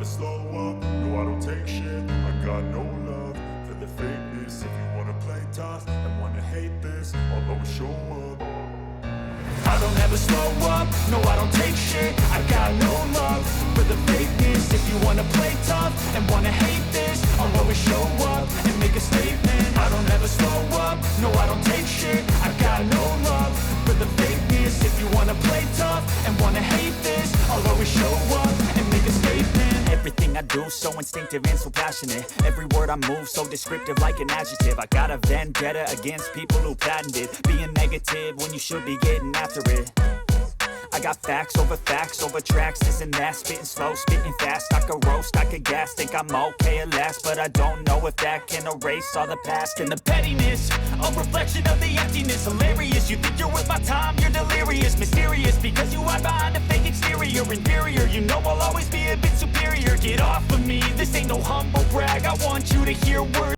slow up, no I don't take shit. I got no love for the fakeness. If you wanna play tough and wanna hate this, I'll always show up. I don't ever slow up, no I don't take shit. I got no love for the fakeness. If you wanna play tough and wanna hate this, I'll always show up and make a statement. I don't ever slow up, no I don't take shit. I got no love for the fakeness. If you wanna play tough and wanna hate this, I'll always show up and make a statement. Everything I do so instinctive and so passionate. Every word I move so descriptive like an adjective. I got a vendetta against people who patented being negative when you should be getting after it. I got facts over tracks, this and that. Spitting slow, spitting fast. I could roast, I could gas. Think I'm okay at last, but I don't know if that can erase all the past. And the pettiness, a reflection of the emptiness. Hilarious, you think you're worth my time, you're delirious. Mysterious, because you hide behind a fake exterior. Inferior, you know I'll always be a bit superior. Get off of me, this ain't no humble brag. I want you to hear words